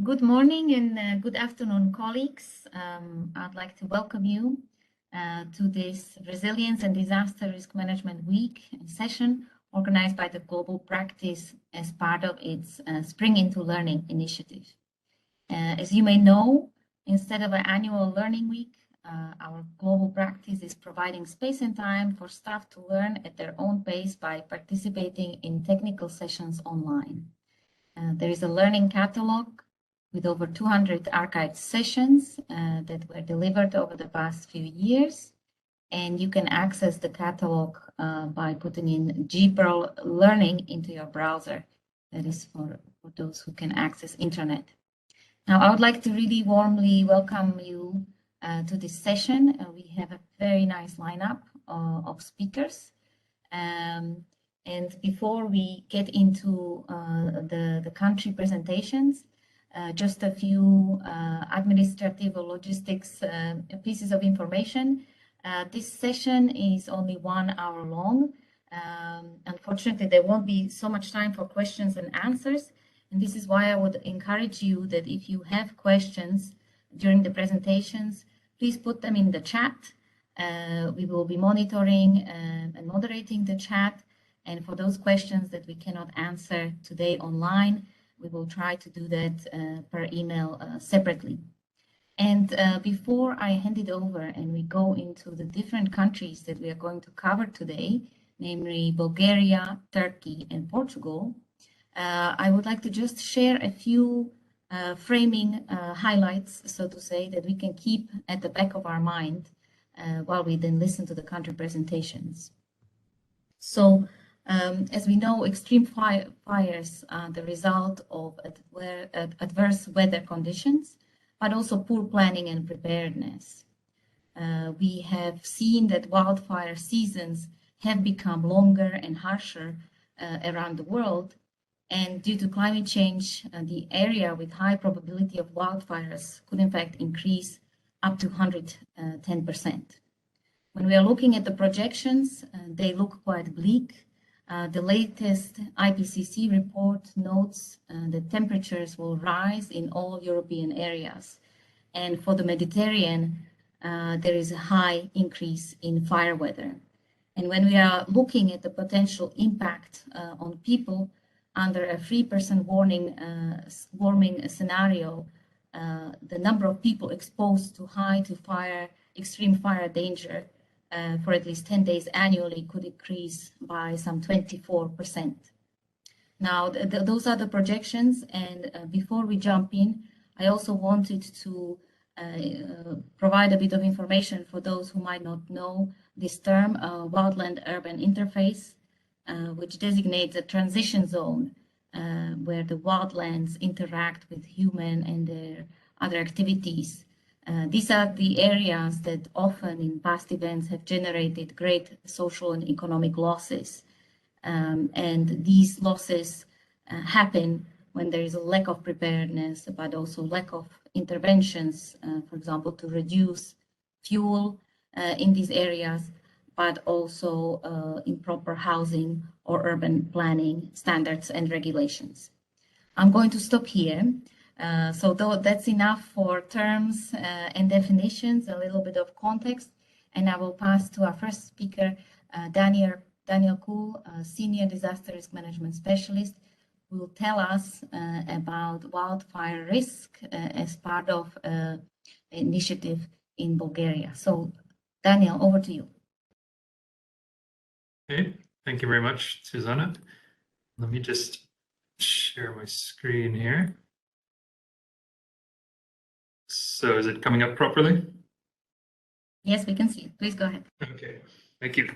Good morning and good afternoon, colleagues. I'd like to welcome you to this Resilience and Disaster Risk Management Week session organized by the Global Practice as part of its Spring into Learning initiative. As you may know, instead of an annual learning week, our Global Practice is providing space and time for staff to learn at their own pace by participating in technical sessions online. There is a learning catalog with over 200 archived sessions that were delivered over the past few years. And you can access the catalog by putting in GPRL Learning into your browser. That is for those who can access internet. Now, I would like to really warmly welcome you to this session. We have a very nice lineup of speakers. And before we get into the country presentations, just a few administrative or logistics pieces of information. This session is only 1 hour long. Unfortunately, there won't be so much time for questions and answers. And this is why I would encourage you that if you have questions during the presentations, please put them in the chat. We will be monitoring and moderating the chat. And for those questions that we cannot answer today online, we will try to do that per email separately. And before I hand it over and we go into the different countries that we are going to cover today, namely Bulgaria, Turkey, and Portugal, I would like to just share a few framing highlights, so to say, that we can keep at the back of our mind while we then listen to the country presentations. So, as we know, extreme fires are the result of adverse weather conditions, but also poor planning and preparedness. We have seen that wildfire seasons have become longer and harsher around the world. And due to climate change, the area with high probability of wildfires could in fact increase up to 110%. When we are looking at the projections, they look quite bleak. The latest IPCC report notes that temperatures will rise in all European areas. And for the Mediterranean, there is a high increase in fire weather. And when we are looking at the potential impact on people under a 3% warming scenario, the number of people exposed to extreme fire danger for at least 10 days annually could increase by some 24%. Now, those are the projections. And before we jump in, I also wanted to provide a bit of information for those who might not know this term, wildland-urban interface, which designates a transition zone where the wildlands interact with human and their other activities. These are the areas that often in past events have generated great social and economic losses. And these losses happen when there is a lack of preparedness, but also lack of interventions, for example, to reduce fuel in these areas, but also improper housing or urban planning standards and regulations. I'm going to stop here. So that's enough for terms and definitions, a little bit of context, and I will pass to our first speaker, Daniel Kuhl, Senior Disaster Risk Management Specialist, who will tell us about wildfire risk as part of an initiative in Bulgaria. So, Daniel, over to you. Okay, thank you very much, Susanna. Let me just share my screen here. So is it coming up properly? Yes, we can see it. Please go ahead. Okay, thank you.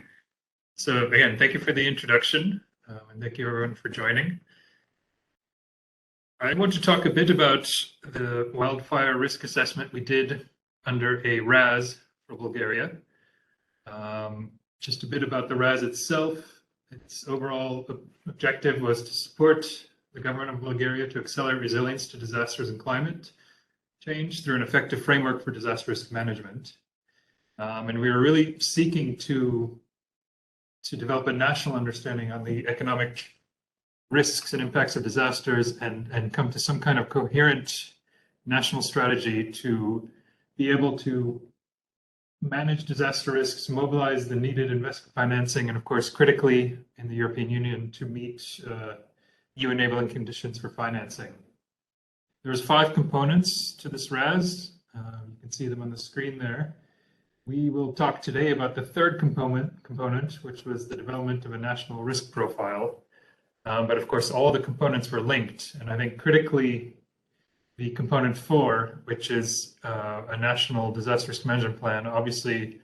So again, thank you for the introduction, and thank you everyone for joining. I want to talk a bit about the wildfire risk assessment we did under a RAS for Bulgaria. Just a bit about the RAS itself. Its overall objective was to support the government of Bulgaria to accelerate resilience to disasters and climate change through an effective framework for disaster risk management. And we were really seeking to develop a national understanding on the economic risks and impacts of disasters and come to some kind of coherent national strategy to be able to manage disaster risks, mobilize the needed investment financing, and of course, critically in the European Union to meet EU enabling conditions for financing. There's 5 components to this RAS. You can see them on the screen there. We will talk today about the third component, which was the development of a national risk profile. But of course, all the components were linked. And I think critically, the component 4, which is a national disaster risk management plan, obviously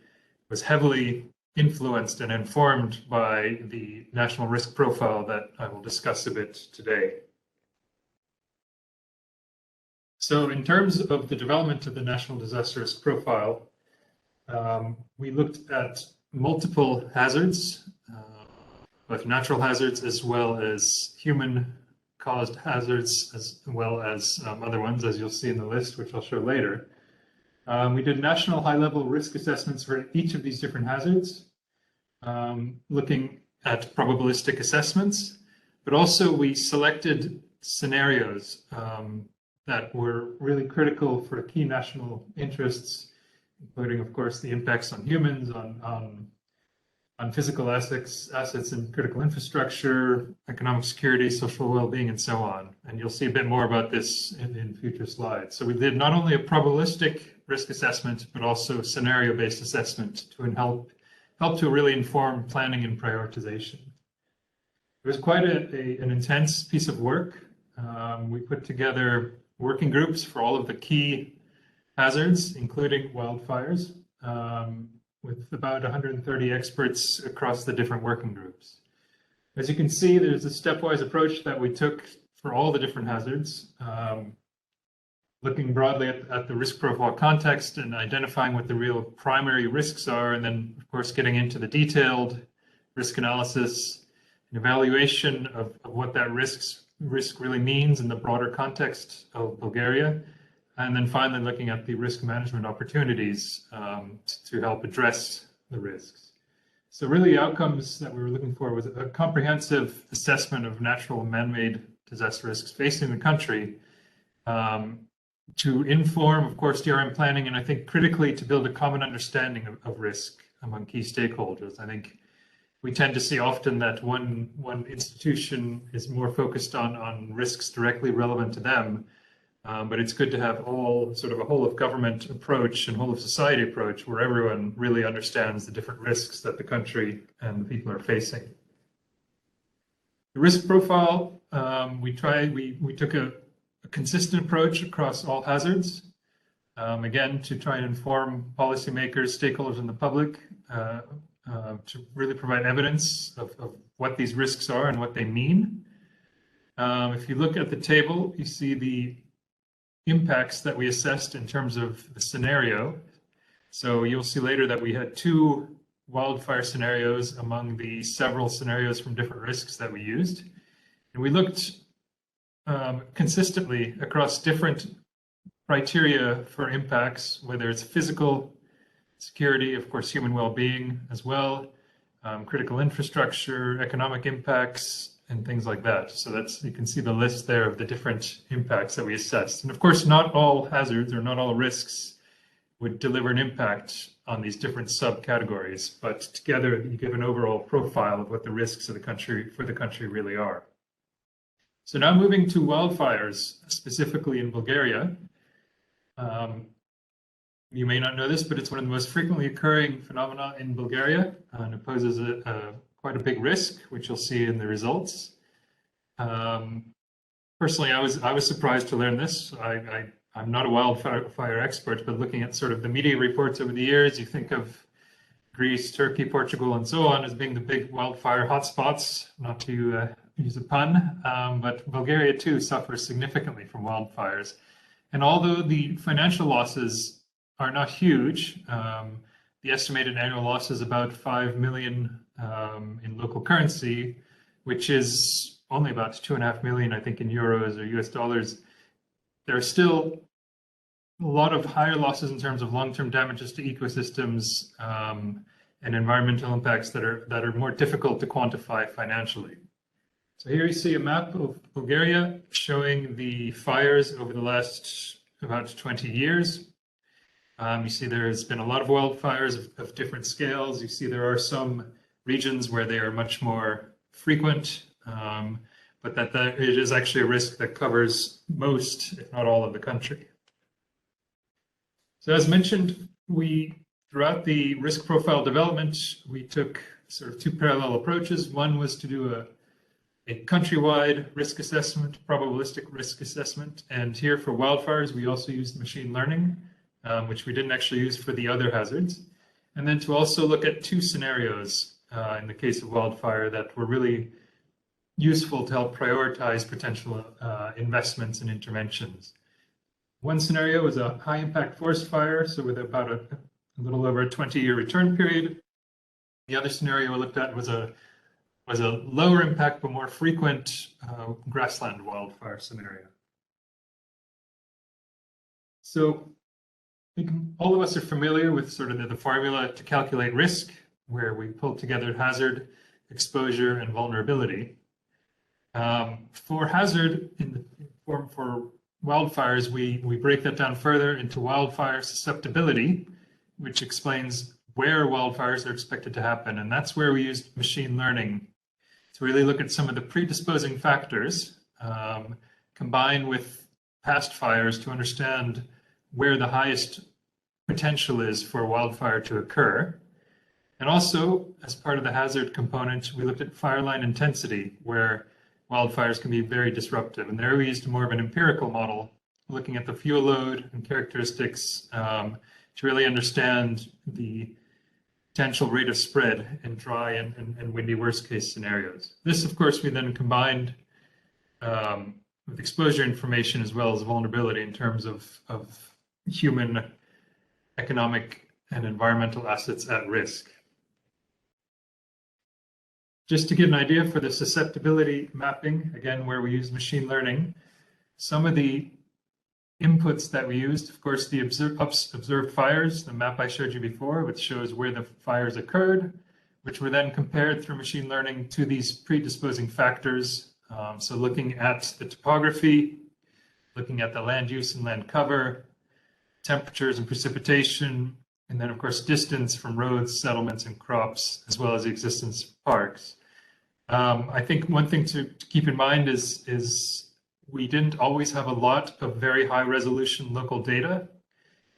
was heavily influenced and informed by the national risk profile that I will discuss a bit today. So in terms of the development of the national disaster risk profile, we looked at multiple hazards, both natural hazards as well as human-caused hazards, as well as other ones, as you'll see in the list, which I'll show later. We did national high-level risk assessments for each of these different hazards, looking at probabilistic assessments, but also we selected scenarios that were really critical for key national interests, including, of course, the impacts on humans, on physical assets and critical infrastructure, economic security, social well-being, and so on. And you'll see a bit more about this in future slides. So we did not only a probabilistic risk assessment, but also scenario-based assessment to help to really inform planning and prioritization. It was quite an intense piece of work. We put together working groups for all of the key hazards, including wildfires, with about 130 experts across the different working groups. As you can see, there's a stepwise approach that we took for all the different hazards, looking broadly at the risk profile context and identifying what the real primary risks are, and then, of course, getting into the detailed risk analysis and evaluation of what that risk really means in the broader context of Bulgaria, and then finally looking at the risk management opportunities to help address the risks. So really the outcomes that we were looking for was a comprehensive assessment of natural and man-made disaster risks facing the country to inform, of course, DRM planning, and I think critically to build a common understanding of risk among key stakeholders. I think we tend to see often that one institution is more focused on risks directly relevant to them, but it's good to have all sort of a whole of government approach and whole of society approach where everyone really understands the different risks that the country and the people are facing. The risk profile, we took a consistent approach across all hazards, again, to try and inform policymakers, stakeholders, and the public to really provide evidence of what these risks are and what they mean. If you look at the table, you see the impacts that we assessed in terms of the scenario. So you'll see later that we had 2 wildfire scenarios among the several scenarios from different risks that we used. And we looked consistently across different criteria for impacts, whether it's physical security, of course, human well-being as well, critical infrastructure, economic impacts, and things like that. So you can see the list there of the different impacts that we assessed. And of course, not all hazards or not all risks would deliver an impact on these different subcategories, but together you give an overall profile of what the risks of the country really are. So now moving to wildfires, specifically in Bulgaria. You may not know this, but it's one of the most frequently occurring phenomena in Bulgaria, and it poses quite a big risk, which you'll see in the results. Personally, I was surprised to learn this. I'm not a wildfire expert, but looking at sort of the media reports over the years, you think of Greece, Turkey, Portugal, and so on as being the big wildfire hotspots, not to use a pun, but Bulgaria too suffers significantly from wildfires. And although the financial losses are not huge, the estimated annual loss is about 5 million in local currency, which is only about 2.5 million, I think, in euros or US dollars. There are still a lot of higher losses in terms of long-term damages to ecosystems and environmental impacts that are more difficult to quantify financially. So here you see a map of Bulgaria showing the fires over the last about 20 years. You see there's been a lot of wildfires of different scales. You see there are some regions where they are much more frequent, but that it is actually a risk that covers most, if not all, of the country. So as mentioned, throughout the risk profile development, we took sort of two parallel approaches. One was to do a countrywide risk assessment, probabilistic risk assessment. And here for wildfires, we also used machine learning, which we didn't actually use for the other hazards. And then to also look at two scenarios in the case of wildfire that were really useful to help prioritize potential investments and interventions. One scenario was a high impact forest fire, so with about a little over a 20-year return period. The other scenario we looked at was a lower impact but more frequent grassland wildfire scenario. So all of us are familiar with sort of the formula to calculate risk, where we pull together hazard, exposure, and vulnerability. For hazard, for wildfires, we break that down further into wildfire susceptibility, which explains where wildfires are expected to happen. And that's where we used machine learning to really look at some of the predisposing factors combined with past fires to understand where the highest potential is for wildfire to occur. And also, as part of the hazard component, we looked at fire line intensity, where wildfires can be very disruptive. And there we used more of an empirical model, looking at the fuel load and characteristics to really understand the potential rate of spread in dry and windy worst case scenarios. This, of course, we then combined with exposure information as well as vulnerability in terms of human, economic, and environmental assets at risk. Just to get an idea for the susceptibility mapping, again, where we use machine learning, some of the inputs that we used, of course, the observed fires, the map I showed you before, which shows where the fires occurred, which were then compared through machine learning to these predisposing factors. So looking at the topography, looking at the land use and land cover, temperatures and precipitation, and then, of course, distance from roads, settlements, and crops, as well as the existence of parks. I think one thing to keep in mind is we didn't always have a lot of very high resolution local data.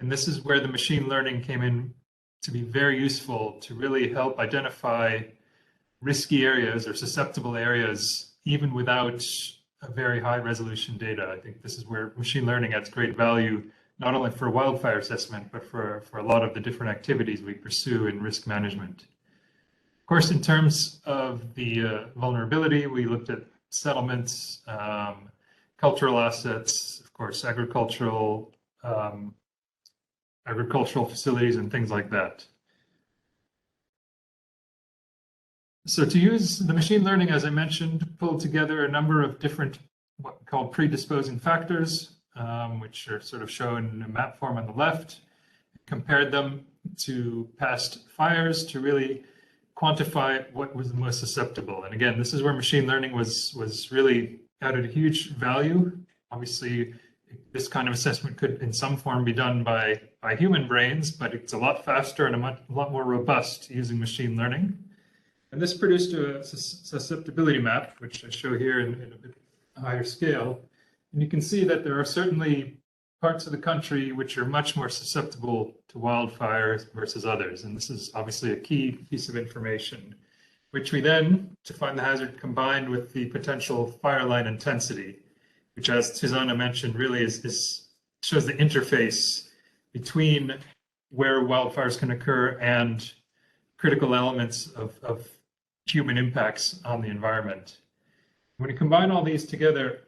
And this is where the machine learning came in to be very useful to really help identify risky areas or susceptible areas, even without a very high resolution data. I think this is where machine learning adds great value, not only for wildfire assessment, but for a lot of the different activities we pursue in risk management. Of course, in terms of the vulnerability, we looked at settlements, cultural assets, of course, agricultural facilities and things like that. So to use the machine learning, as I mentioned, pulled together a number of different what we call predisposing factors, which are sort of shown in a map form on the left, compared them to past fires to really quantify what was the most susceptible. And again, this is where machine learning was really added a huge value. Obviously, this kind of assessment could in some form be done by human brains, but it's a lot faster and a lot more robust using machine learning. And this produced a susceptibility map, which I show here in a bit higher scale. And you can see that there are certainly parts of the country which are much more susceptible to wildfires versus others. And this is obviously a key piece of information, which we then, to find the hazard, combined with the potential fire line intensity, which, as Susanna mentioned, really shows the interface between where wildfires can occur and critical elements of human impacts on the environment. When you combine all these together,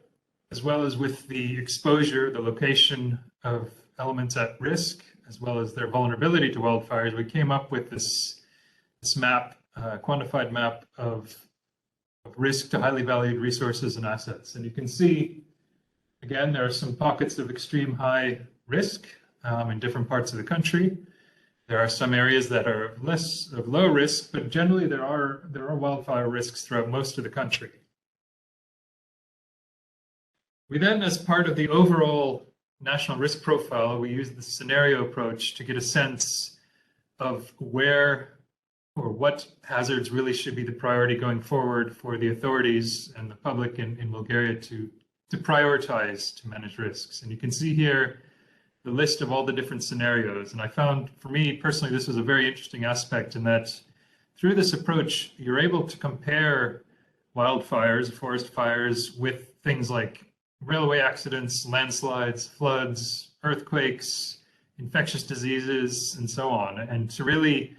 as well as with the exposure, the location of elements at risk, as well as their vulnerability to wildfires, we came up with this map, quantified map of risk to highly valued resources and assets. And you can see, again, there are some pockets of extreme high risk in different parts of the country. There are some areas that are less of low risk, but generally there are wildfire risks throughout most of the country. We then, as part of the overall national risk profile, we use the scenario approach to get a sense of where or what hazards really should be the priority going forward for the authorities and the public in Bulgaria to prioritize to manage risks. And you can see here the list of all the different scenarios. And I found, for me personally, this was a very interesting aspect in that through this approach, you're able to compare wildfires, forest fires, with things like railway accidents, landslides, floods, earthquakes, infectious diseases, and so on, and to really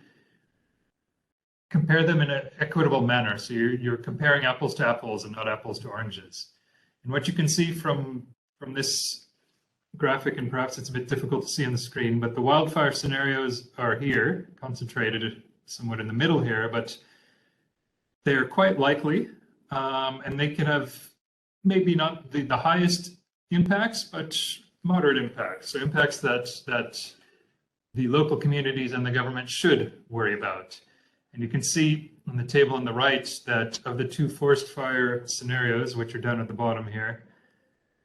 compare them in an equitable manner. So you're comparing apples to apples and not apples to oranges. And what you can see from this graphic, and perhaps it's a bit difficult to see on the screen, but the wildfire scenarios are here, concentrated somewhat in the middle here, but they're quite likely, and they can have maybe not the highest impacts, but moderate impacts. So impacts that the local communities and the government should worry about. And you can see on the table on the right that of the two forest fire scenarios, which are down at the bottom here,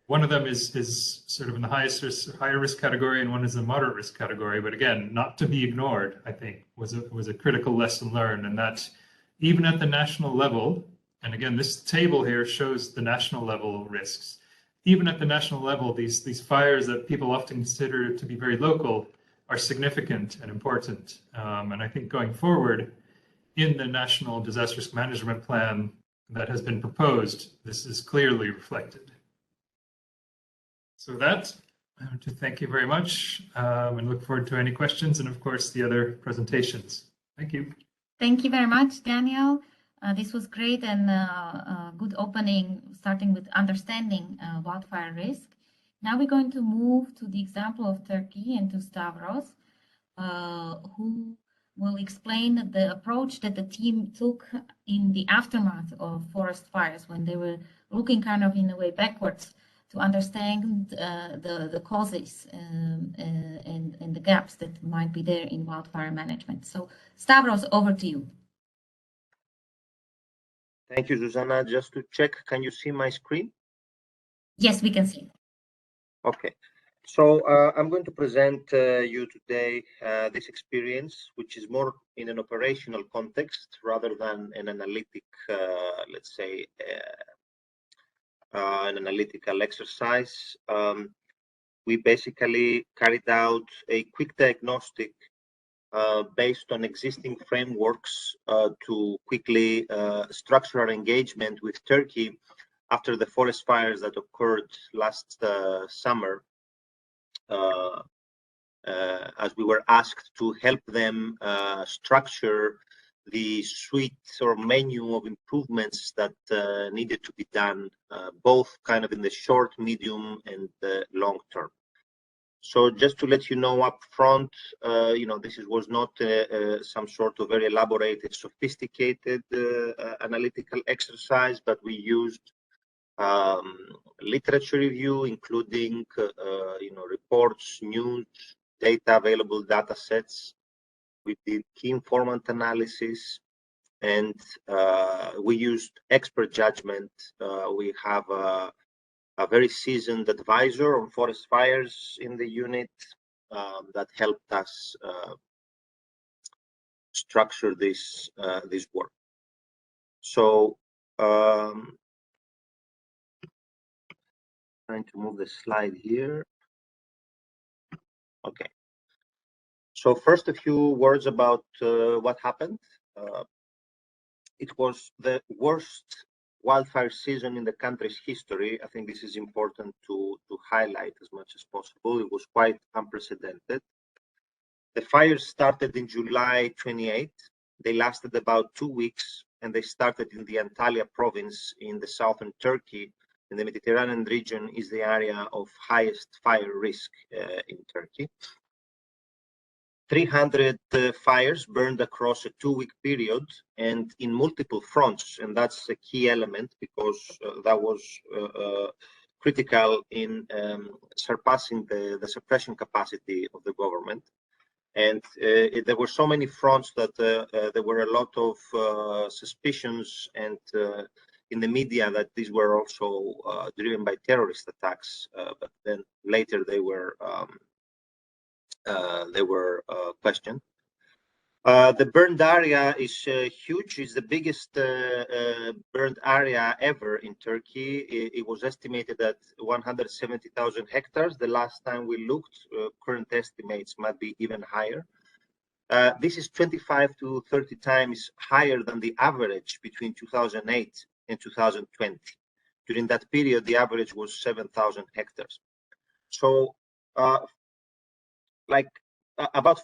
one of them is sort of in the higher risk category, and one is the moderate risk category. But again, not to be ignored, I think, was a critical lesson learned, and that even at the national level, and again, this table here shows the national level risks. Even at the national level, these fires that people often consider to be very local are significant and important. And I think going forward, in the National Disaster Risk Management Plan that has been proposed, this is clearly reflected. So with that, I want to thank you very much and look forward to any questions and, of course, the other presentations. Thank you. Thank you very much, Daniel. This was great and a good opening, starting with understanding wildfire risk. Now we're going to move to the example of Turkey and to Stavros, who will explain the approach that the team took in the aftermath of forest fires, when they were looking kind of in a way backwards to understand the causes and the gaps that might be there in wildfire management. So Stavros, over to you. Thank you, Zuzana. Just to check, can you see my screen? Yes, we can see. Okay. So I'm going to present you today this experience, which is more in an operational context rather than an analytic, let's say, an analytical exercise. We basically carried out a quick diagnostic based on existing frameworks to quickly structure our engagement with Turkey after the forest fires that occurred last summer, as we were asked to help them structure the suite or menu of improvements that needed to be done, both kind of in the short, medium, and the long term. So just to let you know up front, this was not some sort of very elaborated, sophisticated analytical exercise, but we used literature review, including reports, news, data, available data sets. We did key informant analysis, and we used expert judgment. We have a very seasoned advisor on forest fires in the unit that helped us structure this work. So trying to move the slide here. Okay. So first, a few words about what happened. It was the worst wildfire season in the country's history. I think this is important to highlight as much as possible. It was quite unprecedented. The fires started in July 28. They lasted about 2 weeks, and they started in the Antalya province in the southern Turkey. And the Mediterranean region is the area of highest fire risk in Turkey. 300 fires burned across a 2-week period and in multiple fronts, and that's a key element because that was critical in surpassing the suppression capacity of the government. And there were so many fronts that there were a lot of suspicions and in the media that these were also driven by terrorist attacks, but then later they were questioned. The burned area is huge. It's the biggest burned area ever in Turkey. It was estimated at 170,000 hectares. The last time we looked, current estimates might be even higher. This is 25 to 30 times higher than the average between 2008 and 2020. During that period, the average was 7,000 hectares. So, about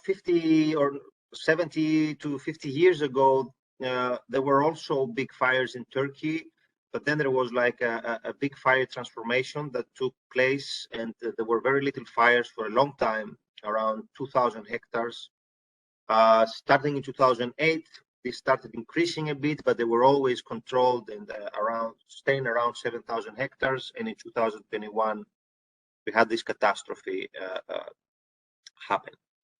50 or 70 to 50 years ago, there were also big fires in Turkey, but then there was like a big fire transformation that took place, and there were very little fires for a long time, around 2,000 hectares. Starting in 2008, they started increasing a bit, but they were always controlled and staying around 7,000 hectares. And in 2021, we had this catastrophe happen.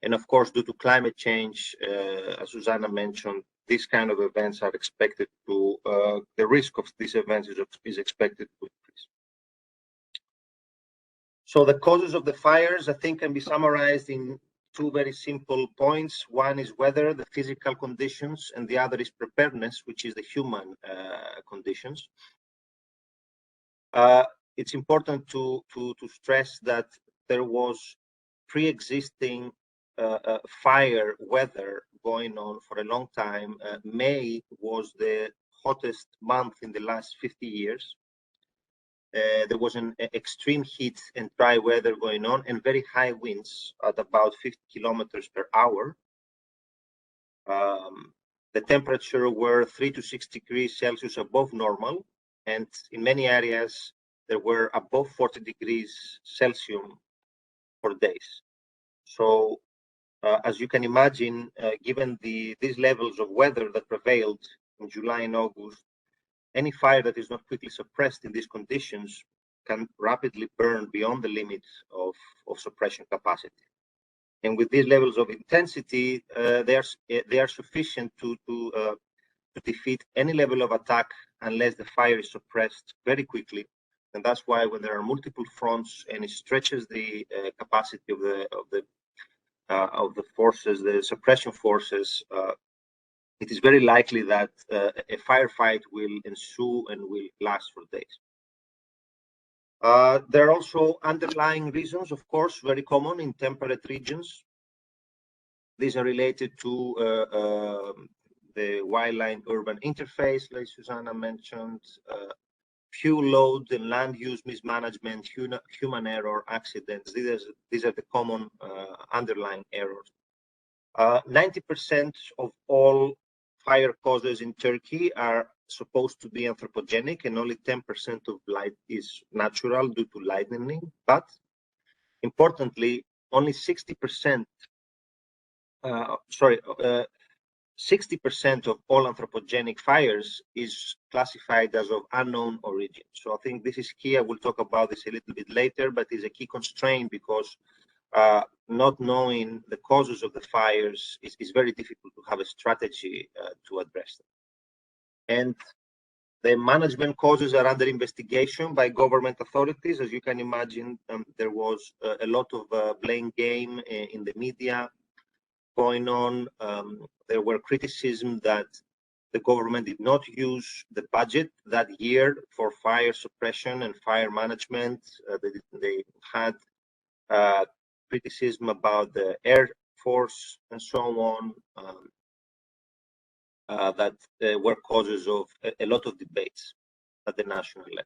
And of course, due to climate change, as Susanna mentioned, these kind of events are expected to, the risk of these events is expected to increase. So the causes of the fires, I think, can be summarized in two very simple points. One is weather, the physical conditions, and the other is preparedness, which is the human conditions. It's important to stress that there was pre-existing fire weather going on for a long time. May was the hottest month in the last 50 years. There was an extreme heat and dry weather going on, and very high winds at about 50 kilometers per hour. The temperature were 3 to 6 degrees Celsius above normal, and in many areas there were above 40 degrees Celsius for days. So as you can imagine, given these levels of weather that prevailed in July and August, any fire that is not quickly suppressed in these conditions can rapidly burn beyond the limits of suppression capacity. And with these levels of intensity, they are sufficient to defeat any level of attack unless the fire is suppressed very quickly. And that's why when there are multiple fronts and it stretches the capacity of the forces, the suppression forces, it is very likely that a firefight will ensue and will last for days. There are also underlying reasons, of course, very common in temperate regions. These are related to the wildland-urban interface, like Susanna mentioned, fuel load and land use mismanagement, human error, accidents. These are the common underlying errors. 90% of all fire causes in Turkey are supposed to be anthropogenic, and only 10% of light is natural due to lightning. But importantly, only 60%, 60% of all anthropogenic fires is classified as of unknown origin. So I think this is key. I will talk about this a little bit later, but it's a key constraint because not knowing the causes of the fires is very difficult to have a strategy to address them. And the management causes are under investigation by government authorities. As you can imagine, there was a lot of blame game in the media going on. There were criticism that the government did not use the budget that year for fire suppression and fire management. They had criticism about the Air Force and so on, that were causes of a lot of debates at the national level.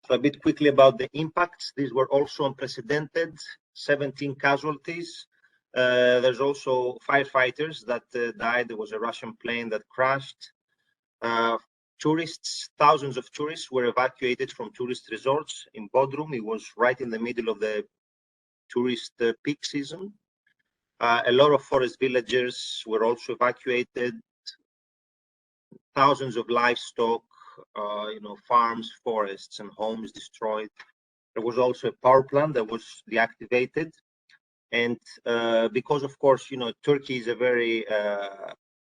So a bit quickly about the impacts. These were also unprecedented, 17 casualties. There's also firefighters that died. There was a Russian plane that crashed. Tourists, thousands of tourists were evacuated from tourist resorts in Bodrum. It was right in the middle of the tourist peak season. A lot of forest villagers were also evacuated. Thousands of livestock, farms, forests, and homes destroyed. There was also a power plant that was deactivated. And because, of course, Turkey is a very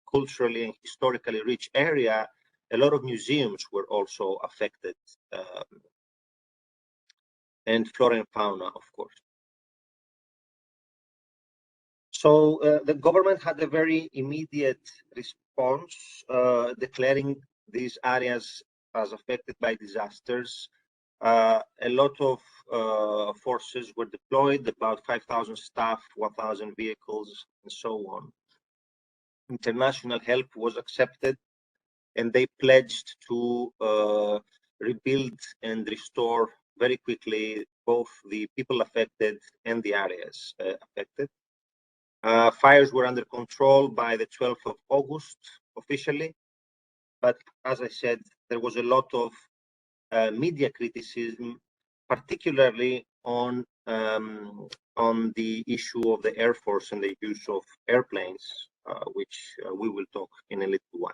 culturally and historically rich area, A lot of museums were also affected, and flora and fauna, of course. So the government had a very immediate response, declaring these areas as affected by disasters. A lot of forces were deployed, about 5,000 staff, 1,000 vehicles, and so on. International help was accepted, and they pledged to rebuild and restore very quickly both the people affected and the areas affected. Fires were under control by the 12th of August officially, but as I said, there was a lot of media criticism, particularly on the issue of the Air Force and the use of airplanes, which we will talk in a little while.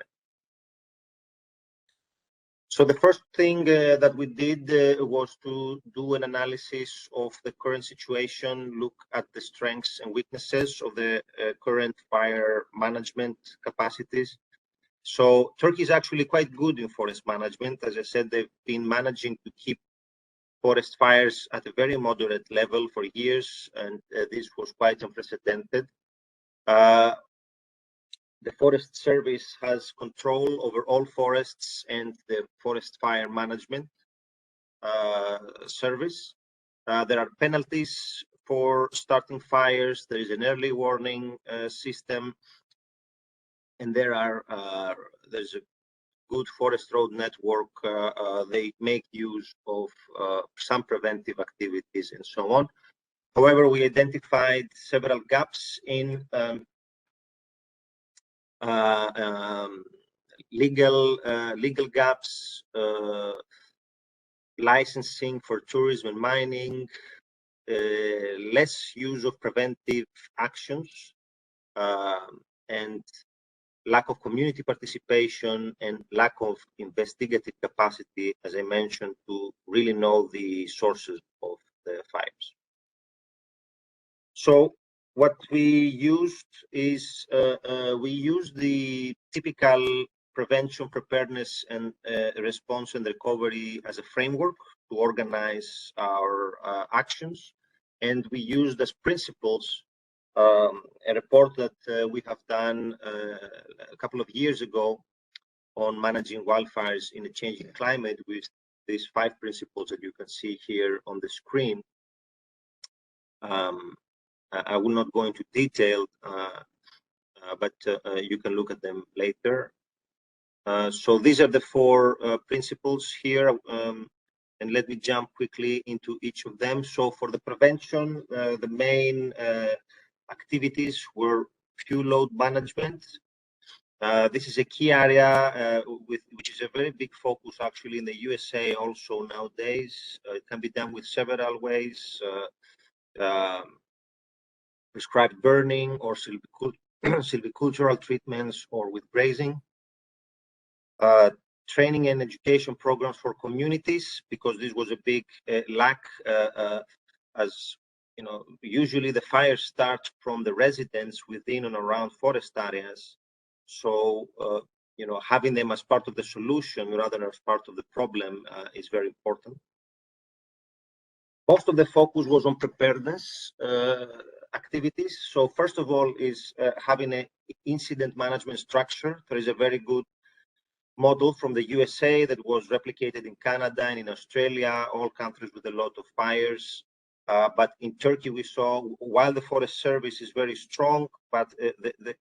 So the first thing that we did was to do an analysis of the current situation, look at the strengths and weaknesses of the current fire management capacities. So Turkey is actually quite good in forest management. As I said, they've been managing to keep forest fires at a very moderate level for years, and this was quite unprecedented. The Forest Service has control over all forests and the Forest Fire Management Service. There are penalties for starting fires. There is an early warning system, and there's a good forest road network. They make use of some preventive activities and so on. However, we identified several gaps in legal gaps, licensing for tourism and mining, less use of preventive actions, and lack of community participation and lack of investigative capacity, as I mentioned, to really know the sources of the fires. So what we used is we used the typical prevention, preparedness, and response and recovery as a framework to organize our actions. And we used as principles a report that we have done a couple of years ago on managing wildfires in a changing climate with these 5 principles that you can see here on the screen. I will not go into detail, but you can look at them later. So these are the 4 principles here, and let me jump quickly into each of them. So for the prevention, the main activities were fuel load management. This is a key area which is a very big focus actually in the USA also nowadays. It can be done with several ways. Prescribed burning or silvicultural treatments or with grazing. Training and education programs for communities, because this was a big lack, as you know, usually the fires start from the residents within and around forest areas. So, you know, having them as part of the solution rather than as part of the problem is very important. Most of the focus was on preparedness activities. So first of all is having an incident management structure. There is a very good model from the USA that was replicated in Canada and in Australia, all countries with a lot of fires. But in Turkey, we saw, while the Forest Service is very strong, but the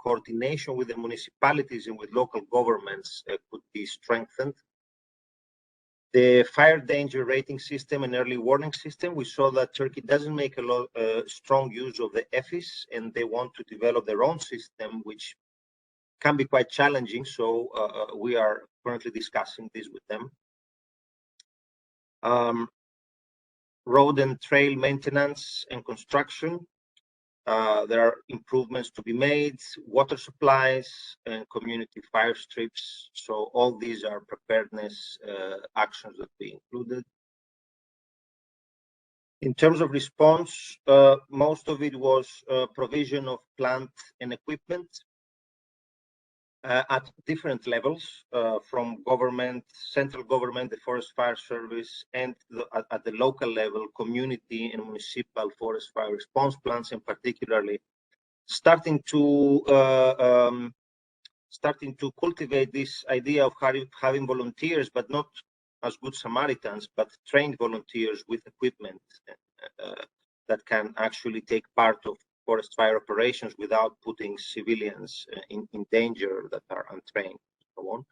coordination with the municipalities and with local governments could be strengthened. The fire danger rating system and early warning system, we saw that Turkey doesn't make a lot strong use of the EFIS, and they want to develop their own system, which can be quite challenging. So we are currently discussing this with them. Road and trail maintenance and construction. There are improvements to be made, water supplies and community fire strips. So all these are preparedness actions that we included. In terms of response, most of it was provision of plant and equipment. at different levels, from government, central government, the Forest Fire Service, and at the local level, community and municipal forest fire response plans, and particularly starting to cultivate this idea of having volunteers, but not as good Samaritans, but trained volunteers with equipment that can actually take part of forest fire operations without putting civilians in danger that are untrained, and so on.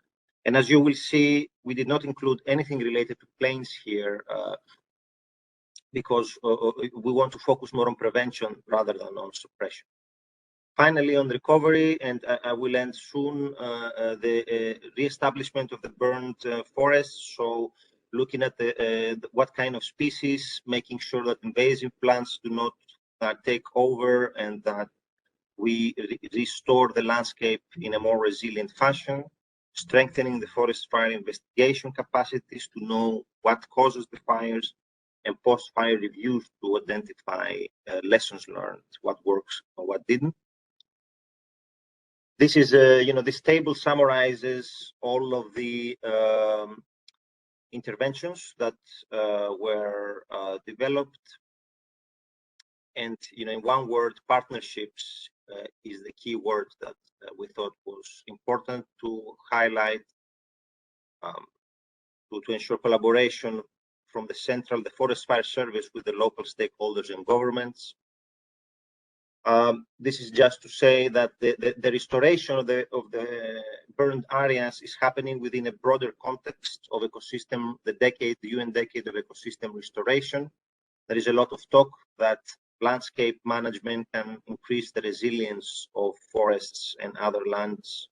And as you will see, we did not include anything related to planes here because we want to focus more on prevention rather than on suppression. Finally, on recovery, and I will end soon, the re-establishment of the burned forests. So looking at what kind of species, making sure that invasive plants do not take over, and that we restore the landscape in a more resilient fashion, strengthening the forest fire investigation capacities to know what causes the fires, and post-fire reviews to identify lessons learned, what works or what didn't. This is, this table summarizes all of the interventions that were developed. And, in one word, partnerships is the key word that we thought was important to highlight, to ensure collaboration from the Forest Fire Service with the local stakeholders and governments. This is just to say that the restoration of the burned areas is happening within a broader context of ecosystem, the UN decade of ecosystem restoration. There is a lot of talk that landscape management can increase the resilience of forests and other lands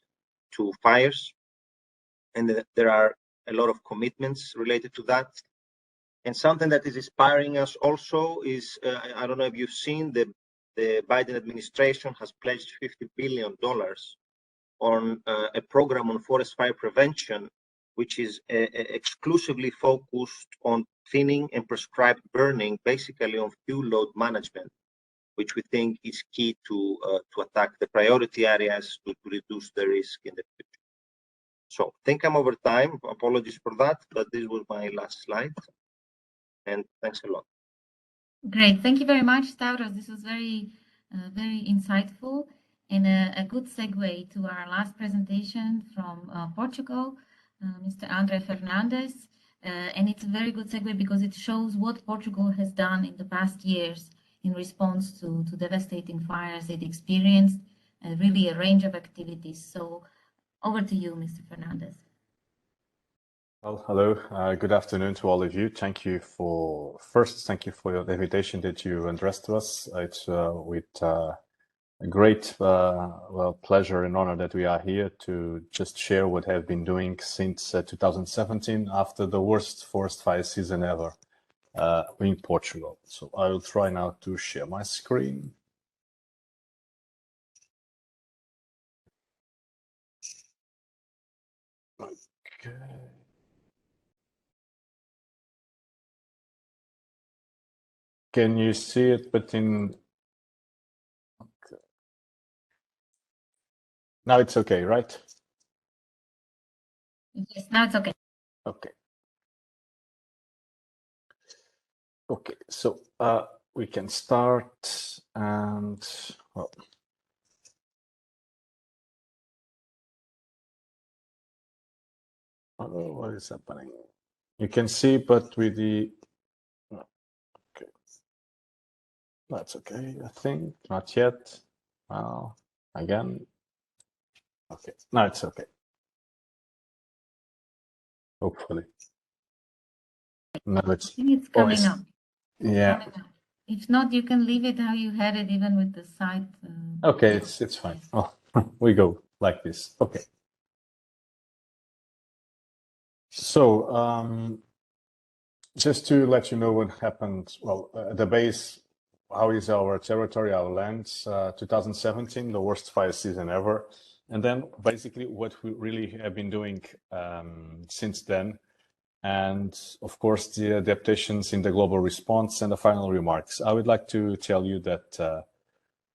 to fires. And there are a lot of commitments related to that. And something that is inspiring us also is, I don't know if you've seen, the Biden administration has pledged $50 billion on a program on forest fire prevention, which is exclusively focused on thinning and prescribed burning, basically on fuel load management, which we think is key to attack the priority areas to reduce the risk in the future. So I think I'm over time. Apologies for that, but this was my last slide. And thanks a lot. Great. Thank you very much, Stavros. This was very insightful and a good segue to our last presentation from Portugal, Mr. André Fernandes. And it's a very good segue because it shows what Portugal has done in the past years in response to devastating fires it experienced, really a range of activities. So over to you, Mr. Fernandes. Well, hello, good afternoon to all of you. Thank you for the invitation that you addressed to us. It's with a great pleasure and honor that we are here to just share what I've been doing since 2017 after the worst forest fire season ever in Portugal. So I will try now to share my screen. Okay. Can you see it, but in... Okay. Now it's okay, right? Yes, now it's okay. Okay. Okay, so we can start and, well, oh, what is happening? You can see, but with the, okay, that's okay, I think, not yet. Again, okay, now it's okay. Hopefully. No, I think it's coming up. Yeah. Coming up. If not, you can leave it how you had it, even with the side. Okay, it's fine. Oh, we go like this. Okay. So just to let you know what happened, well, the base, how is our territory, our lands, 2017, the worst fire season ever. And then basically what we really have been doing since then. And of course, the adaptations in the global response and the final remarks. I would like to tell you that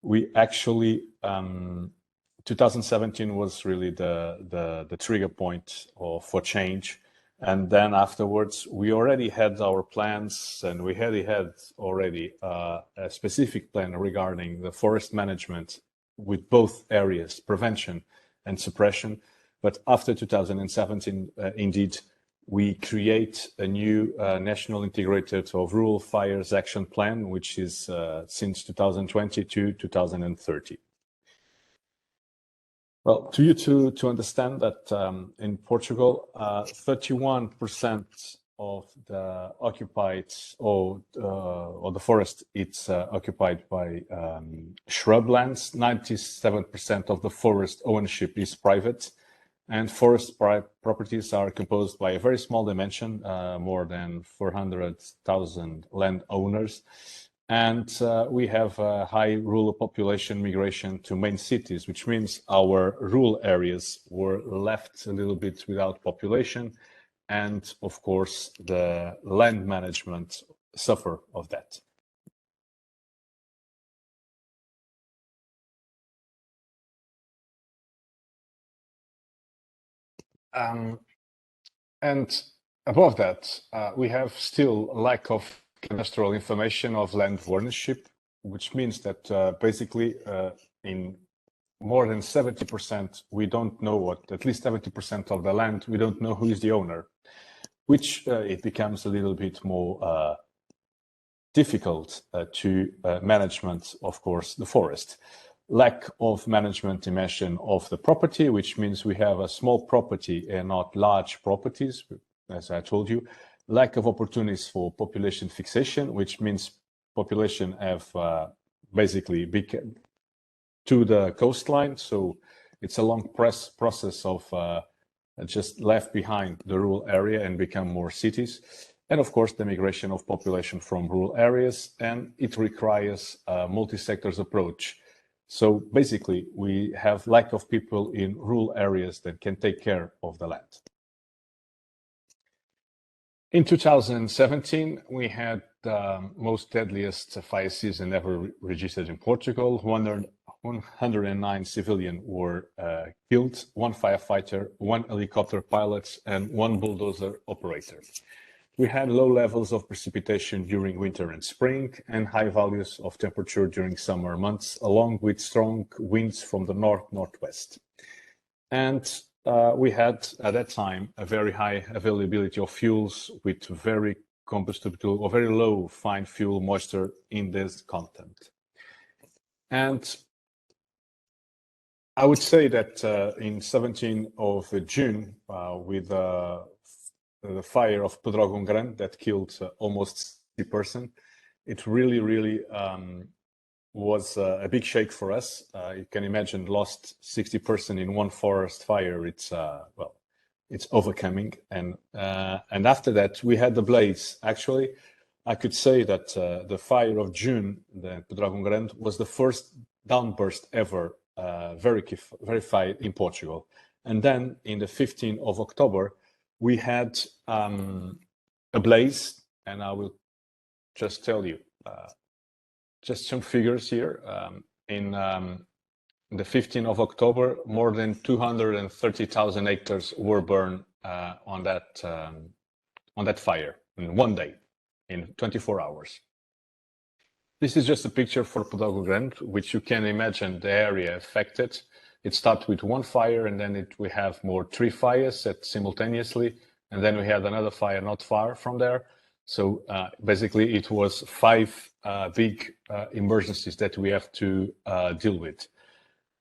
we actually 2017 was really the trigger point for change. And then afterwards, we already had our plans, and we had already a specific plan regarding the forest management with both areas, prevention and suppression. But after 2017, indeed, we create a new national integrated of rural fires action plan, which is since 2020 to 2030. Well, to understand that in Portugal, 31% of the occupied or the forest, it's occupied by shrublands. 97% of the forest ownership is private, and forest properties are composed by a very small dimension, more than 400,000 landowners. And we have a high rural population migration to main cities, which means our rural areas were left a little bit without population. And of course, the land management suffer of that. And above that, we have still lack of cadastral information of land ownership, which means that basically in more than 70%, we don't know what, at least 70% of the land, we don't know who is the owner, which it becomes a little bit more difficult to management, of course, the forest. Lack of management dimension of the property, which means we have a small property and not large properties, as I told you. Lack of opportunities for population fixation, which means population have basically to the coastline. So it's a long process of just left behind the rural area and become more cities. And of course, the migration of population from rural areas, and it requires a multi-sectors approach. So basically, we have lack of people in rural areas that can take care of the land. In 2017, we had the most deadliest fire season ever registered in Portugal. 109 civilians were killed, 1 firefighter, 1 helicopter pilot, and 1 bulldozer operator. We had low levels of precipitation during winter and spring, and high values of temperature during summer months, along with strong winds from the north-northwest. And we had, at that time, a very high availability of fuels with very combustible or very low fine fuel moisture in this content. And I would say that in 17th of June, with the fire of Pedrógão Grande that killed almost 60%, it really was a big shake for us. You can imagine lost 60% in one forest fire. It's well, it's overcoming. And after that, we had the blaze. Actually, I could say that the fire of June, the Pedrógão Grande, was the first downburst ever verified in Portugal. And then in the 15th of October, we had a blaze, and I will just tell you just some figures here. In the 15th of October, more than 230,000 hectares were burned on that fire in one day, in 24 hours. This is just a picture for Pedrógão Grande, which you can imagine the area affected. It starts with one fire, and then we have more 3 fires simultaneously, and then we had another fire not far from there. So basically, it was 5 big emergencies that we have to deal with.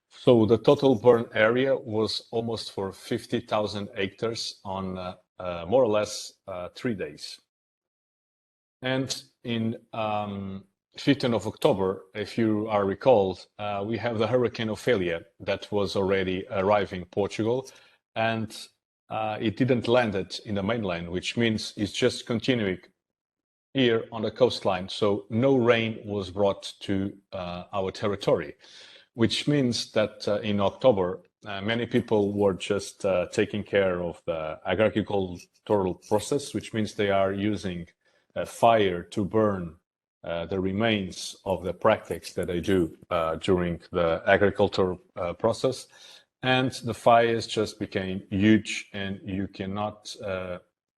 So the total burn area was almost for 50,000 hectares on more or less 3 days. And in 15th of October, if you are recalled, we have the Hurricane Ophelia that was already arriving Portugal, and it didn't land it in the mainland, which means it's just continuing here on the coastline. So no rain was brought to our territory, which means that in October, many people were just taking care of the agricultural process, which means they are using fire to burn the remains of the practice that they do during the agriculture process. And the fires just became huge, and you cannot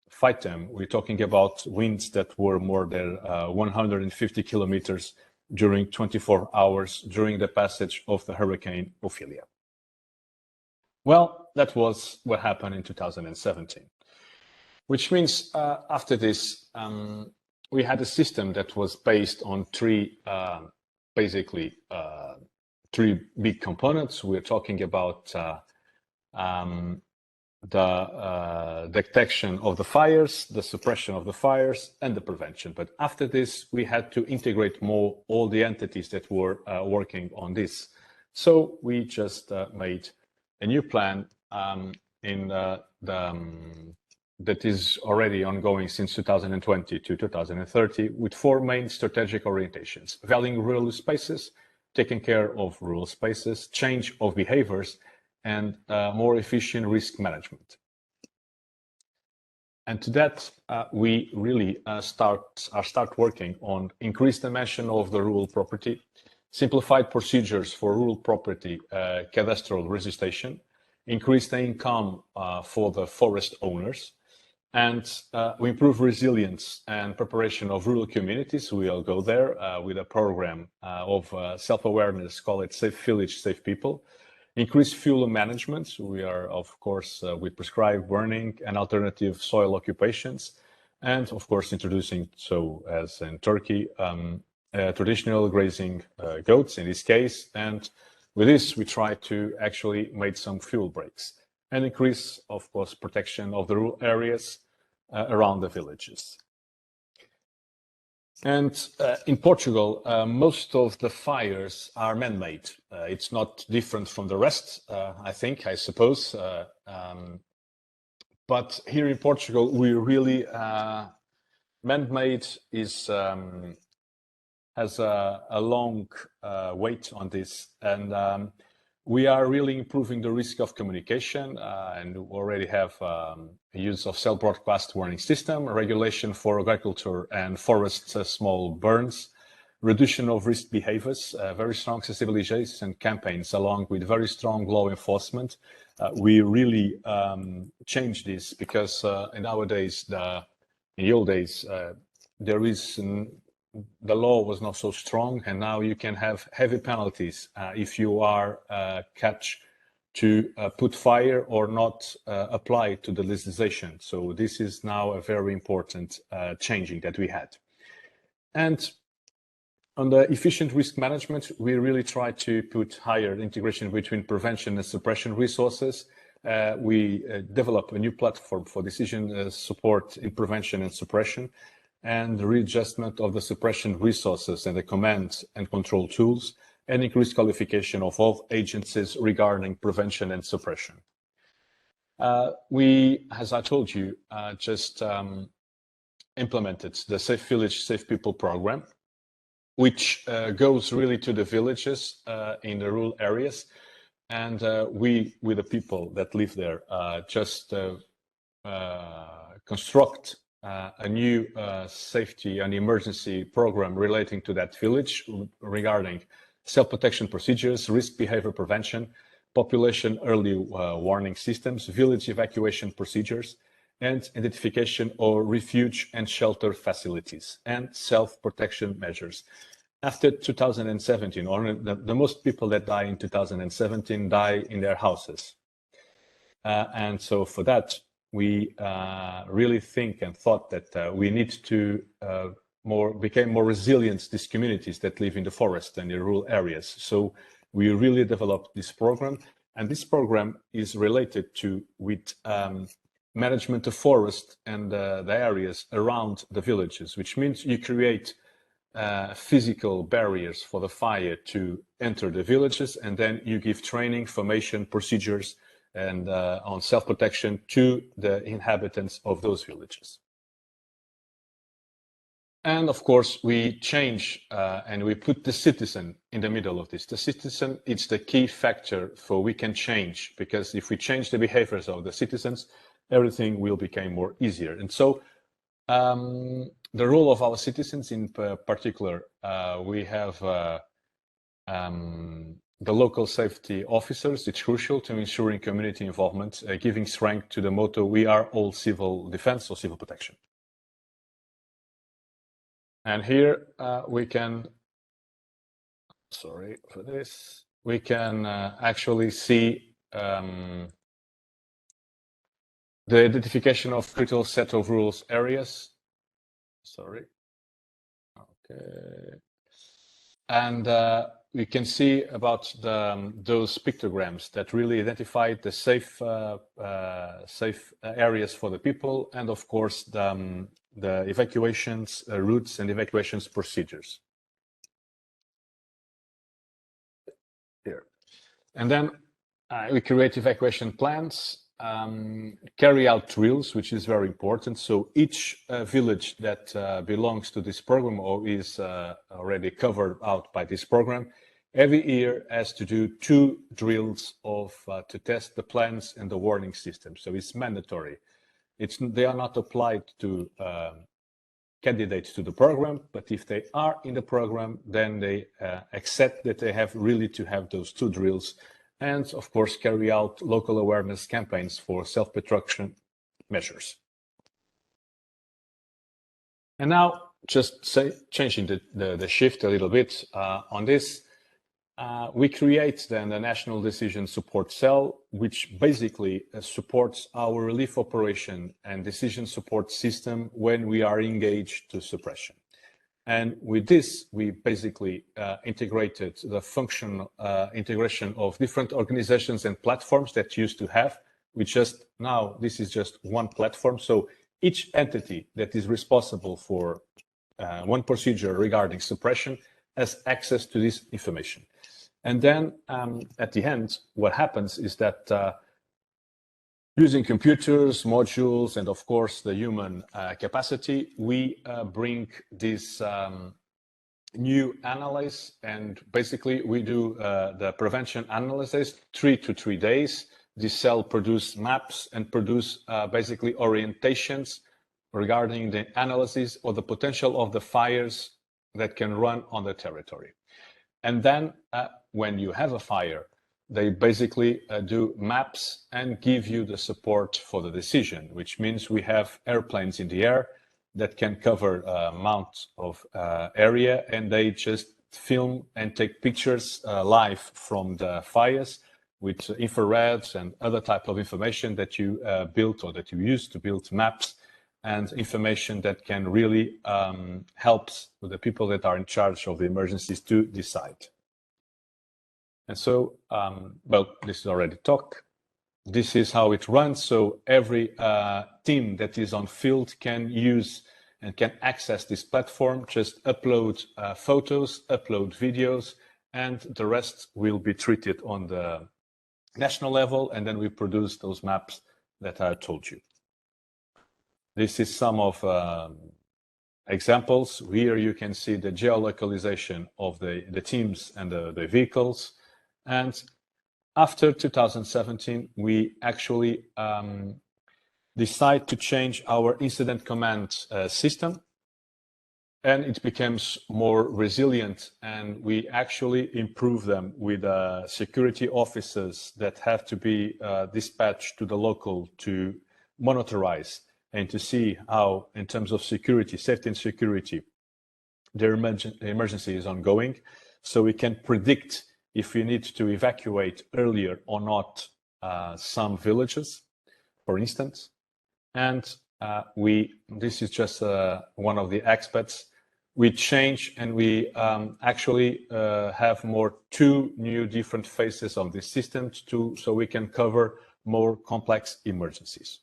fight them. We're talking about winds that were more than 150 kilometers during 24 hours during the passage of the Hurricane Ophelia. Well, that was what happened in 2017, which means after this, we had a system that was based on three big components. We're talking about the detection of the fires, the suppression of the fires, and the prevention. But after this, we had to integrate more all the entities that were working on this. So we just made a new plan that is already ongoing since 2020 to 2030 with four main strategic orientations: valuing rural spaces, taking care of rural spaces, change of behaviors, and more efficient risk management. And to that, we really start working on increased dimension of the rural property, simplified procedures for rural property cadastral registration, increase the income for the forest owners, and we improve resilience and preparation of rural communities. We'll go there with a program of self-awareness, call it Safe Village, Safe People. Increase fuel management. We are, of course, we prescribe burning and alternative soil occupations. And of course, introducing, so as in Turkey, traditional grazing goats in this case. And with this, we try to actually make some fuel breaks and increase, of course, protection of the rural areas around the villages. And in Portugal, most of the fires are man-made. It's not different from the rest, I suppose. But here in Portugal, we really, man-made has a long weight on this. And we are really improving the risk of communication, and we already have use of cell broadcast warning system, regulation for agriculture and forest small burns, reduction of risk behaviors, very strong sensibilization campaigns, along with very strong law enforcement. We really changed this because in nowadays, in the old days, the law was not so strong, and now you can have heavy penalties if you are catch to put fire or not apply to the legislation. So this is now a very important changing that we had. And on the efficient risk management, we really try to put higher integration between prevention and suppression resources. We develop a new platform for decision support in prevention and suppression, and the readjustment of the suppression resources and the command and control tools, and increased qualification of all agencies regarding prevention and suppression. We, as I told you, just implemented the Safe Village, Safe People program, which goes really to the villages in the rural areas. And we, with the people that live there, just construct a new safety and emergency program relating to that village regarding self-protection procedures, risk behavior prevention, population early warning systems, village evacuation procedures, and identification of refuge and shelter facilities, and self-protection measures. After 2017, or the most people that die in 2017 die in their houses. And so for that, we really think and thought that we need to become more resilient, these communities that live in the forest and the rural areas. So we really developed this program, and this program is related with management of forest and the areas around the villages, which means you create physical barriers for the fire to enter the villages, and then you give training, formation, procedures, and on self-protection to the inhabitants of those villages. And of course, we change and we put the citizen in the middle of this. The citizen, it's the key factor for we can change, because if we change the behaviors of the citizens, everything will become more easier. And so the role of our citizens in particular, we have the local safety officers. It's crucial to ensuring community involvement, giving strength to the motto, we are all civil defense or civil protection. And here we can, sorry for this, we can actually see the identification of critical set of rules areas. Sorry. Okay. And we can see about those pictograms that really identify the safe areas for the people, and of course the evacuations routes and evacuations procedures. Here, and then we create evacuation plans. Carry out drills, which is very important. So each village that belongs to this program or is already covered out by this program, every year has to do 2 drills to test the plans and the warning system. So it's mandatory. They are not applied to candidates to the program, but if they are in the program, then they accept that they have really to have those 2 drills. And of course, carry out local awareness campaigns for self-protection measures. And now, just changing the shift a little bit on this, we create then a National Decision Support Cell, which basically supports our relief operation and decision support system when we are engaged to suppression. And with this, we basically integrated the integration of different organizations and platforms that used to have. Now, this is just one platform. So each entity that is responsible for one procedure regarding suppression has access to this information. And then at the end, what happens is that using computers, modules, and of course the human capacity, we bring this new analysis, and basically we do the prevention analysis 3 to 3 days. This cell produce maps and produce basically orientations regarding the analysis or the potential of the fires that can run on the territory. And then when you have a fire, they basically do maps and give you the support for the decision, which means we have airplanes in the air that can cover amounts of area, and they just film and take pictures live from the fires with infrareds and other type of information that you built or that you use to build maps and information that can really help the people that are in charge of the emergencies to decide. And so, well, this is already talked. This is how it runs. So every team that is on field can use and can access this platform, just upload photos, upload videos, and the rest will be treated on the national level. And then we produce those maps that I told you. This is some of examples. Here you can see the geolocalization of the teams and the vehicles. And after 2017, we actually decide to change our incident command system, and it becomes more resilient, and we actually improve them with security officers that have to be dispatched to the local to monitorize and to see how, in terms of security, safety and security, the emergency is ongoing, so we can predict if we need to evacuate earlier or not some villages, for instance. And this is just one of the aspects. We change and we actually have 2 new different phases of this system so we can cover more complex emergencies.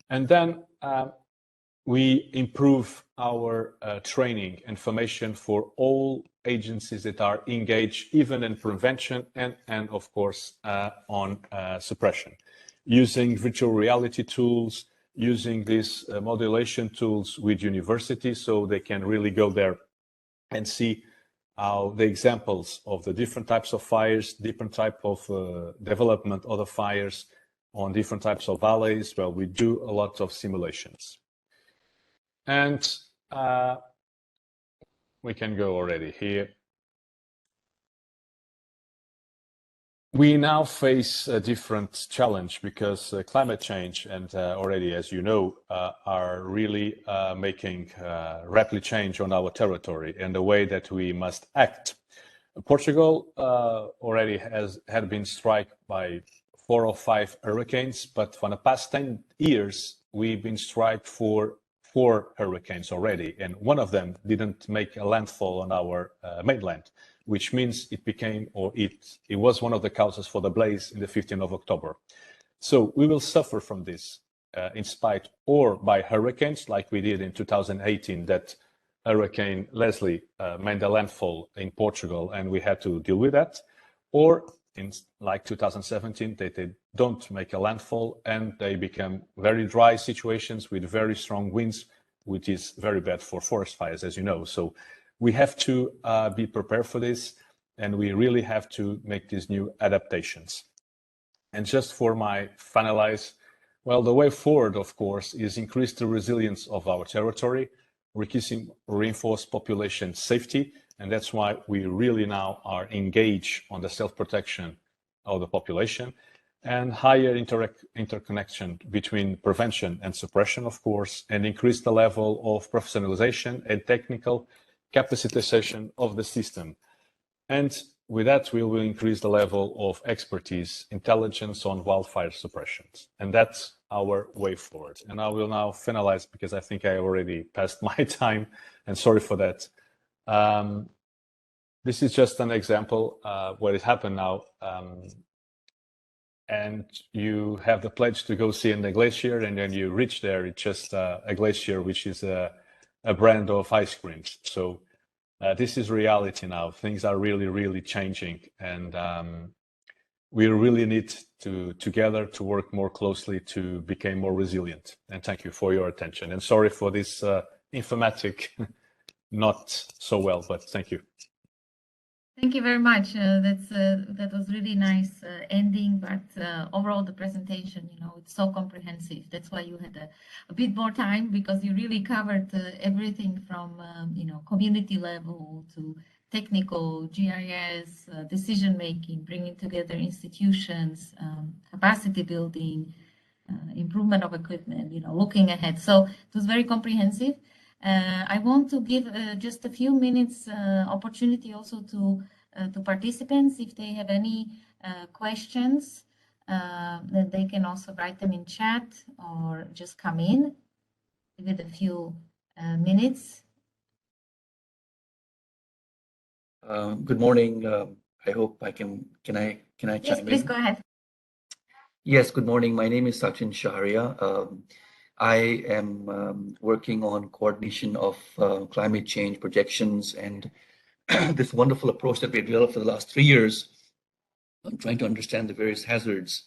And then we improve our training information for all agencies that are engaged, even in prevention and of course, on suppression, using virtual reality tools, using these modulation tools with universities, so they can really go there and see how the examples of the different types of fires, different type of development of the fires on different types of valleys. Well, we do a lot of simulations. And we can go already here. We now face a different challenge because climate change and already, as you know, are really making rapid change on our territory and the way that we must act. Portugal already had been struck by 4 or 5 hurricanes, but for the past 10 years, we've been struck for 4 hurricanes already, and one of them didn't make a landfall on our mainland, which means it became, or it was one of the causes for the blaze in the 15th of October. So we will suffer from this in spite or by hurricanes like we did in 2018, that Hurricane Leslie made a landfall in Portugal and we had to deal with that, or in like 2017, they don't make a landfall and they become very dry situations with very strong winds, which is very bad for forest fires, as you know. So we have to be prepared for this, and we really have to make these new adaptations. And just for my finalize, well, the way forward, of course, is increase the resilience of our territory, reinforce population safety, and that's why we really now are engaged on the self-protection of the population, and higher interconnection between prevention and suppression, of course, and increase the level of professionalization and technical capacitation of the system. And with that, we will increase the level of expertise, intelligence on wildfire suppressions. And that's our way forward. And I will now finalize because I think I already passed my time, and sorry for that. This is just an example what has happened now. And you have the pledge to go see in the glacier, and then you reach there, it's just a glacier, which is a brand of ice creams. So this is reality now. Things are really, really changing, and we really need to together to work more closely to become more resilient. And thank you for your attention. And sorry for this informatic, not so well, but thank you. Thank you very much. That was really nice ending, but overall the presentation, it's so comprehensive. That's why you had a bit more time, because you really covered everything from community level to technical, GIS, decision making, bringing together institutions, capacity building, improvement of equipment, looking ahead. So it was very comprehensive. I want to give just a few minutes opportunity also to participants. If they have any questions, then they can also write them in chat or just come in. Give it a few minutes. Good morning. I hope I can I chime in? Yes, please go ahead. Yes, good morning. My name is Sachin Shaharia. I am working on coordination of climate change projections and this wonderful approach that we've developed for the last 3 years. I'm trying to understand the various hazards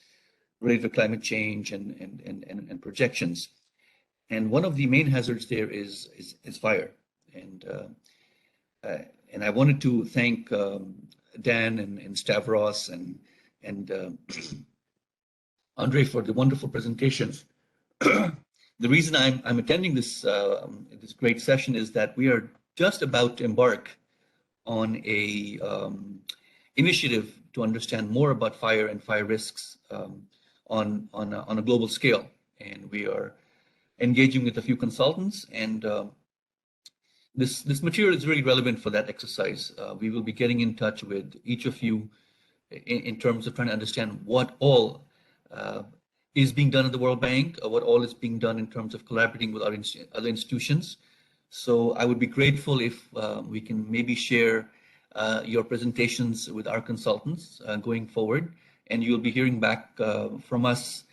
related to climate change and projections. And one of the main hazards there is fire. And I wanted to thank Dan and Stavros and Andre for the wonderful presentations. The reason I'm attending this great session is that we are just about to embark on a initiative to understand more about fire and fire risks on a global scale, and we are engaging with a few consultants, and this material is really relevant for that exercise. We will be getting in touch with each of you in terms of trying to understand what all is being done at the World Bank, or what all is being done in terms of collaborating with other institutions. So I would be grateful if we can maybe share your presentations with our consultants going forward, and you'll be hearing back from us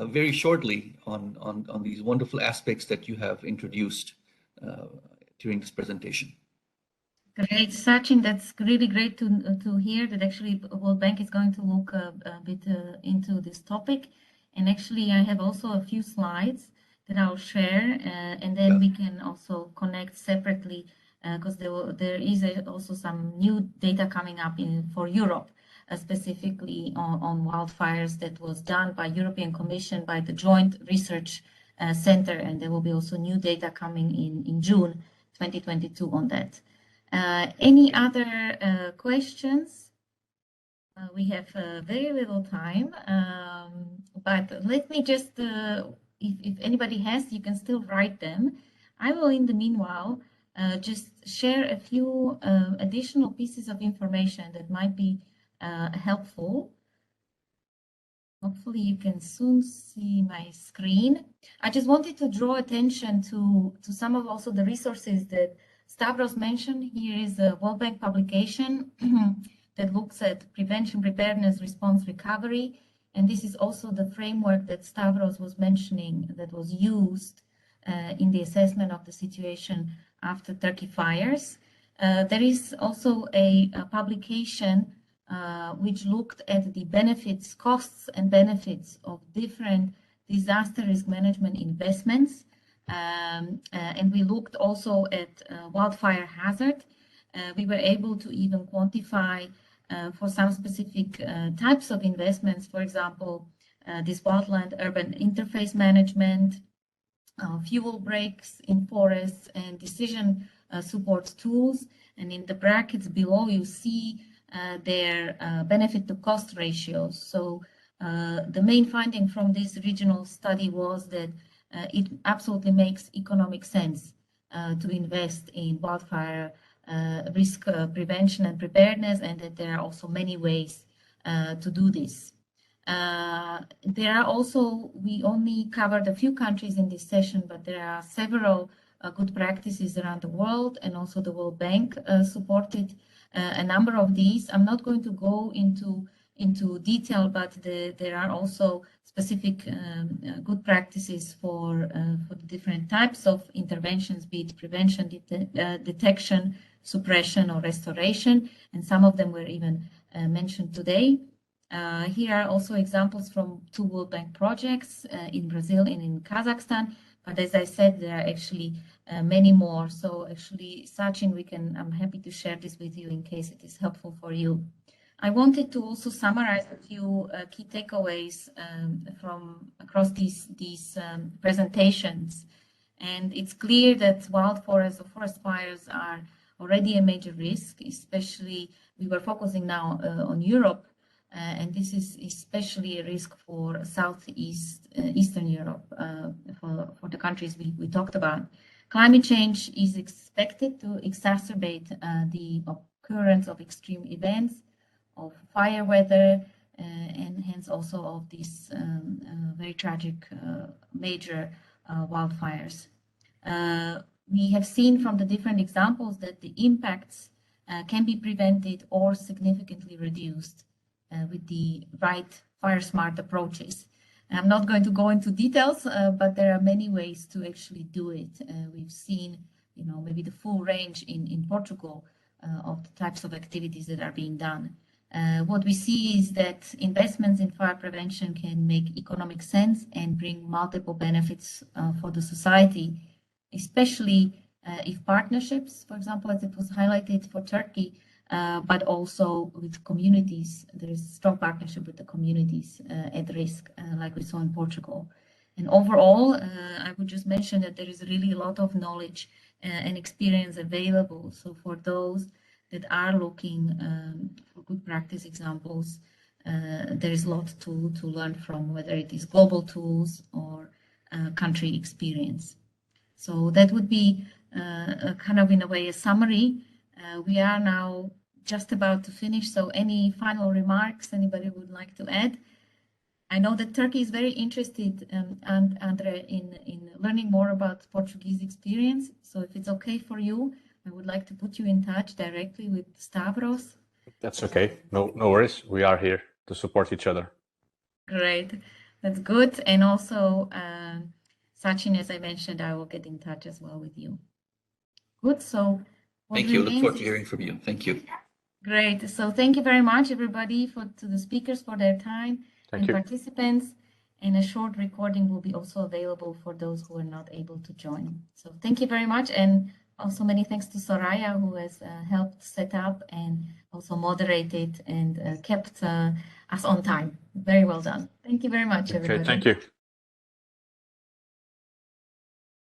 very shortly on these wonderful aspects that you have introduced during this presentation. Great, Sachin. That's really great to hear that actually World Bank is going to look a bit into this topic. And actually, I have also a few slides that I'll share, and then we can also connect separately because there is also some new data coming up for Europe, specifically on wildfires that was done by European Commission, by the Joint Research center, and there will be also new data coming in June 2022 on that. Any other questions? We have very little time, but let me just, if anybody has, you can still write them. I will, in the meanwhile, just share a few additional pieces of information that might be helpful. Hopefully you can soon see my screen. I just wanted to draw attention to some of also the resources that Stavros mentioned. Here is a World Bank publication that looks at prevention, preparedness, response, recovery. And this is also the framework that Stavros was mentioning that was used in the assessment of the situation after Turkey fires. There is also a publication which looked at the benefits, costs and benefits of different disaster risk management investments. And we looked also at wildfire hazard. We were able to even quantify for some specific types of investments, for example, this wildland urban interface management, fuel breaks in forests, and decision support tools. And in the brackets below, you see their benefit to cost ratios. So the main finding from this regional study was that it absolutely makes economic sense to invest in wildfire risk prevention and preparedness, and that there are also many ways to do this. There are also, we only covered a few countries in this session, but there are several good practices around the world, and also the World Bank supported a number of these. I'm not going to go into detail, but there are also specific good practices for the different types of interventions, be it prevention, detection, suppression, or restoration, and some of them were even mentioned today. Here are also examples from 2 World Bank projects in Brazil and in Kazakhstan. But as I said, there are actually many more. So actually, Sachin, I'm happy to share this with you in case it is helpful for you. I wanted to also summarize a few key takeaways from across these presentations. And it's clear that wildfires or forest fires are already a major risk, especially we were focusing now on Europe. And this is especially a risk for Eastern Europe, for the countries we talked about. Climate change is expected to exacerbate the occurrence of extreme events, of fire weather, and hence also of these very tragic major wildfires. We have seen from the different examples that the impacts can be prevented or significantly reduced with the right fire smart approaches. I'm not going to go into details, but there are many ways to actually do it. We've seen, maybe the full range in Portugal of the types of activities that are being done. What we see is that investments in fire prevention can make economic sense and bring multiple benefits for the society, especially if partnerships, for example, as it was highlighted for Turkey, but also with communities. There is a strong partnership with the communities at risk, like we saw in Portugal. And overall, I would just mention that there is really a lot of knowledge and experience available. So for those that are looking for good practice examples, there is a lot to learn from, whether it is global tools or country experience. So that would be kind of in a way a summary. We are now just about to finish, so any final remarks anybody would like to add? I know that Turkey is very interested, Andre, in learning more about Portuguese experience. So if it's okay for you, I would like to put you in touch directly with Stavros. That's okay. No worries. We are here to support each other. Great. That's good. And also, Sachin, as I mentioned, I will get in touch as well with you. Good. So thank you. Look forward to hearing from you. Thank you. Great. So thank you very much, everybody, to the speakers for their time and participants. And a short recording will be also available for those who are not able to join. So thank you very much. And also many thanks to Soraya, who has helped set up and also moderated and kept us on time. Very well done. Thank you very much, everybody. Okay, thank you.